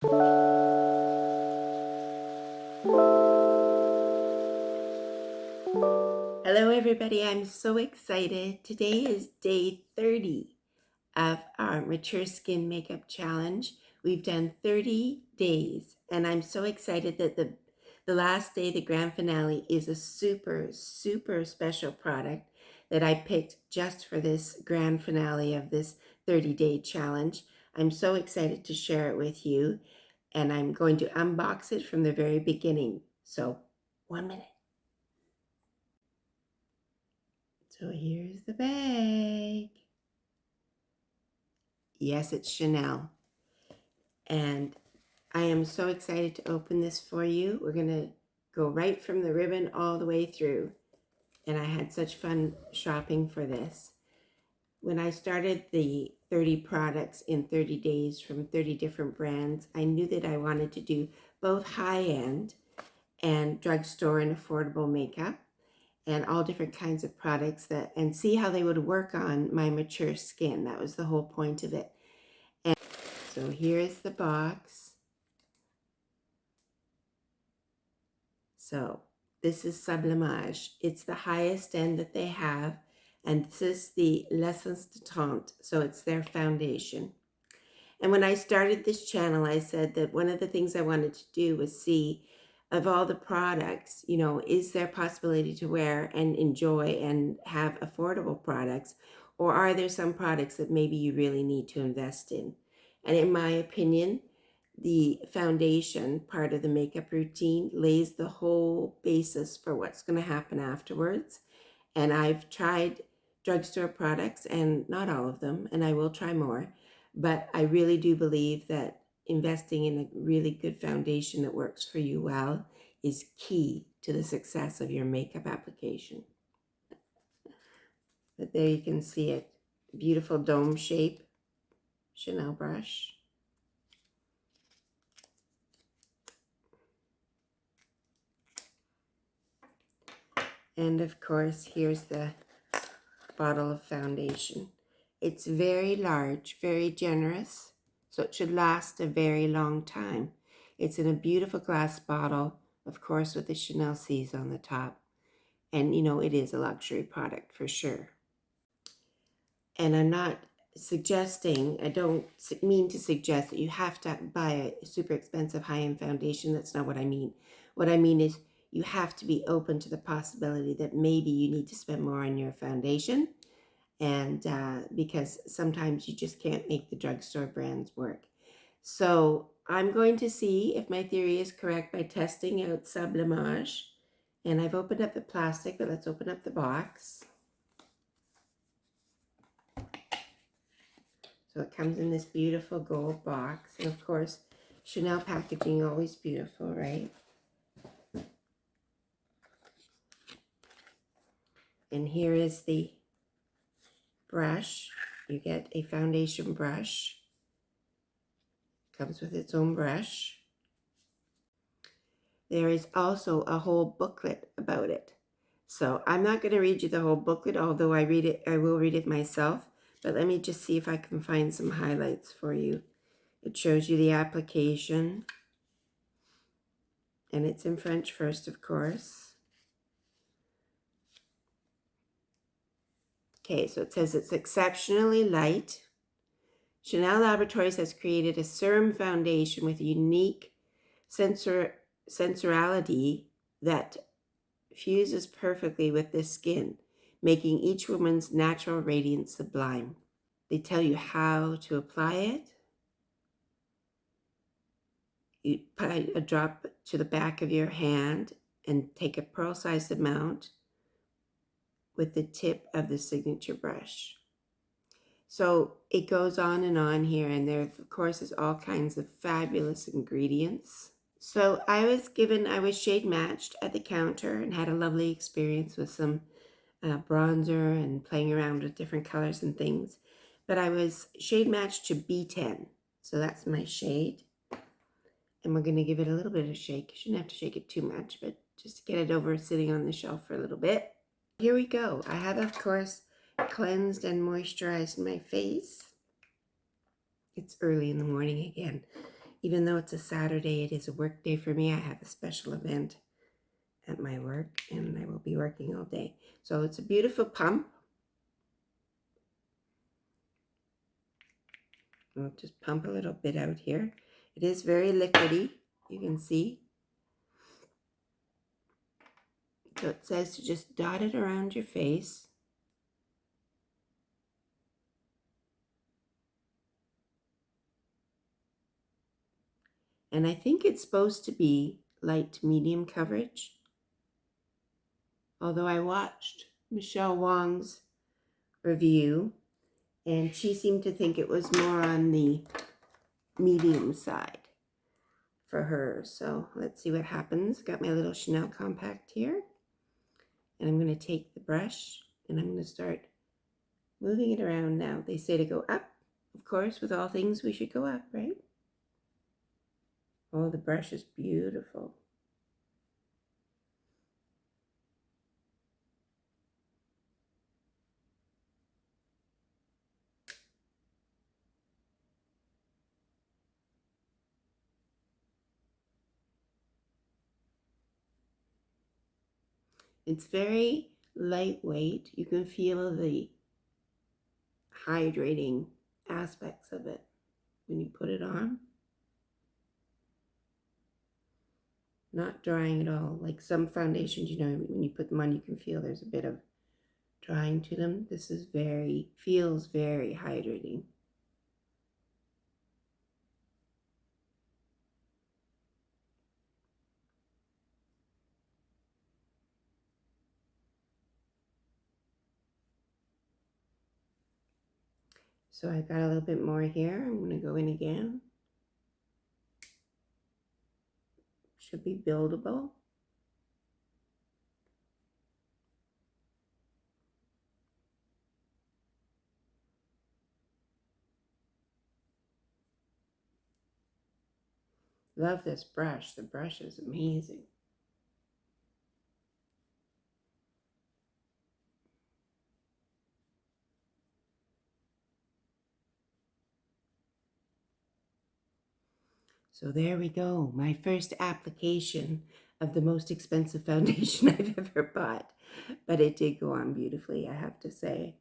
Hello everybody, I'm so excited. Today is day 30 of our Mature Skin Makeup Challenge. We've done 30 days and I'm so excited that the last day, the grand finale, is a super special product that I picked just for this grand finale of this 30-day challenge. I'm so excited to share it with you and I'm going to unbox it from the very beginning. So 1 minute. So here's the bag. Yes, it's Chanel. And I am so excited to open this for you. We're going to go right from the ribbon all the way through. And I had such fun shopping for this. When I started the 30 products in 30 days from 30 different brands, I knew that I wanted to do both high-end and drugstore and affordable makeup, and all different kinds of products and see how they would work on my mature skin. That was the whole point of it. And so here's the box. So this is Sublimage. It's the highest end that they have, and this is the L'essence de teint. So it's their foundation. And when I started this channel, I said that one of the things I wanted to do was see, of all the products, you know, is there possibility to wear and enjoy and have affordable products? Or are there some products that maybe you really need to invest in? And in my opinion, the foundation part of the makeup routine lays the whole basis for what's going to happen afterwards. And I've tried drugstore products, and not all of them, and I will try more. But I really do believe that investing in a really good foundation that works for you well is key to the success of your makeup application. But there you can see it. Beautiful dome shape Chanel brush. And of course, here's the bottle of foundation. It's very large, very generous, so it should last a very long time. It's in a beautiful glass bottle, of course, with the Chanel C's on the top. And you know, it is a luxury product for sure. And I'm not suggesting, I don't mean to suggest that you have to buy a super expensive high-end foundation. That's not what I mean. What I mean is you have to be open to the possibility that maybe you need to spend more on your foundation, and because sometimes you just can't make the drugstore brands work. So I'm going to see if my theory is correct by testing out Sublimage. And I've opened up the plastic, but let's open up the box. So it comes in this beautiful gold box. And of course, Chanel packaging, always beautiful, right? And here is the brush. You get a foundation brush. Comes with its own brush. There is also a whole booklet about it. So I'm not going to read you the whole booklet, although I will read it myself. But let me just see if I can find some highlights for you. It shows you the application. And it's in French first, of course. Okay, so it says it's exceptionally light. Chanel Laboratories has created a serum foundation with unique sensuality that fuses perfectly with the skin, making each woman's natural radiance sublime. They tell you how to apply it. You put a drop to the back of your hand and take a pearl-sized amount with the tip of the signature brush. So it goes on here, and there, of course, is all kinds of fabulous ingredients. So I was shade matched at the counter and had a lovely experience with some bronzer and playing around with different colors and things. But I was shade matched to B10. So that's my shade. And we're going to give it a little bit of a shake. You shouldn't have to shake it too much, but just to get it over sitting on the shelf for a little bit. Here we go. I have, of course, cleansed and moisturized my face. It's early in the morning again. Even though it's a Saturday, it is a work day for me. I have a special event at my work and I will be working all day. So it's a beautiful pump. I'll just pump a little bit out here. It is very liquidy, you can see. So it says to just dot it around your face. And I think it's supposed to be light to medium coverage. Although I watched Michelle Wong's review and she seemed to think it was more on the medium side for her. So let's see what happens. Got my little Chanel compact here. And I'm going to take the brush and I'm going to start moving it around now. They say to go up. Of course, with all things, we should go up, right? Oh, the brush is beautiful. It's very lightweight. You can feel the hydrating aspects of it when you put it on. Not drying at all. Like some foundations, you know, when you put them on, you can feel there's a bit of drying to them. This is feels very hydrating. So I've got a little bit more here. I'm going to go in again. Should be buildable. Love this brush. The brush is amazing. So there we go. My first application of the most expensive foundation I've ever bought. But it did go on beautifully, I have to say.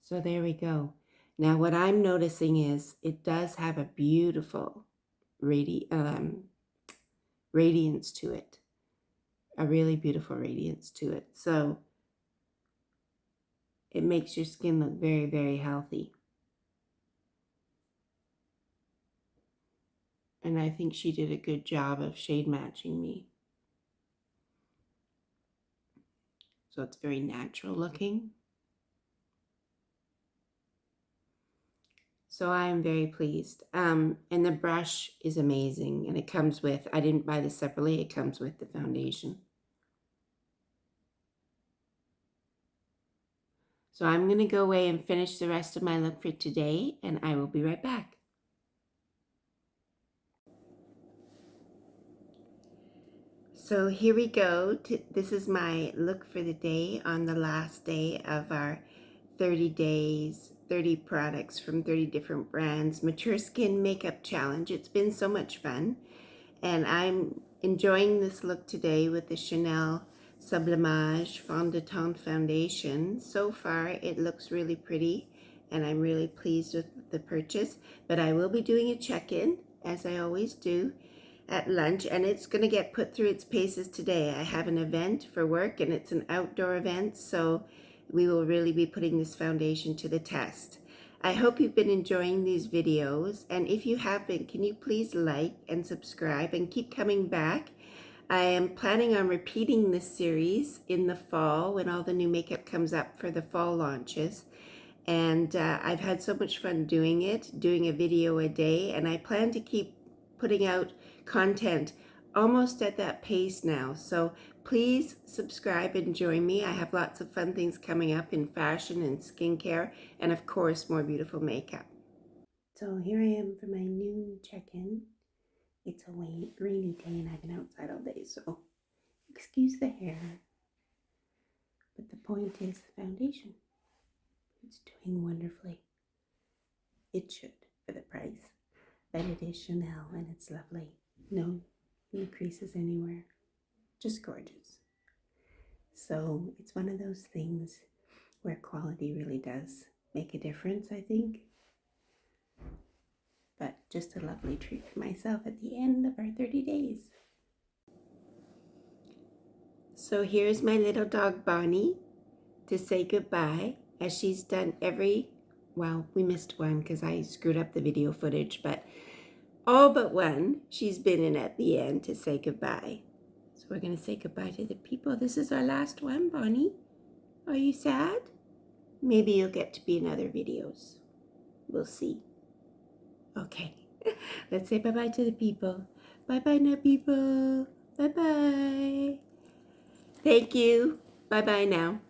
So there we go. Now what I'm noticing is it does have a beautiful radiance to it. A really beautiful radiance to it. So it makes your skin look very, very healthy. And I think she did a good job of shade matching me. So it's very natural looking. So I am very pleased. And the brush is amazing. And it comes with, I didn't buy this separately, it comes with the foundation. So I'm going to go away and finish the rest of my look for today, and I will be right back. So here we go. This is my look for the day on the last day of our 30 days, 30 products from 30 different brands, Mature Skin Makeup Challenge. It's been so much fun. And I'm enjoying this look today with the Chanel Sublimage Fond de Teint Foundation. So far, it looks really pretty, and I'm really pleased with the purchase. But I will be doing a check-in, as I always do, at lunch, and it's going to get put through its paces today. I have an event for work, and it's an outdoor event, so we will really be putting this foundation to the test. I hope you've been enjoying these videos, and if you have been, can you please like and subscribe and keep coming back? I am planning on repeating this series in the fall when all the new makeup comes up for the fall launches, and I've had so much fun doing it, doing a video a day, and I plan to keep putting out content almost at that pace now. So please subscribe and join me. I have lots of fun things coming up in fashion and skincare, and of course, more beautiful makeup. So here I am for my noon check-in. It's a rainy day and I've been outside all day, so excuse the hair. But the point is the foundation. It's doing wonderfully. It should for the price. But it is Chanel and it's lovely. No creases anywhere. Just gorgeous. So it's one of those things where quality really does make a difference, I think. But just a lovely treat for myself at the end of our 30 days. So here's my little dog Bonnie to say goodbye, as she's done well, we missed one because I screwed up the video footage, but all but one she's been in at the end to say goodbye. So we're going to say goodbye to the people. This is our last one, Bonnie. Are you sad? Maybe you'll get to be in other videos. We'll see. Okay, let's say bye-bye to the people. Bye-bye now, people. Bye-bye. Thank you. Bye-bye now.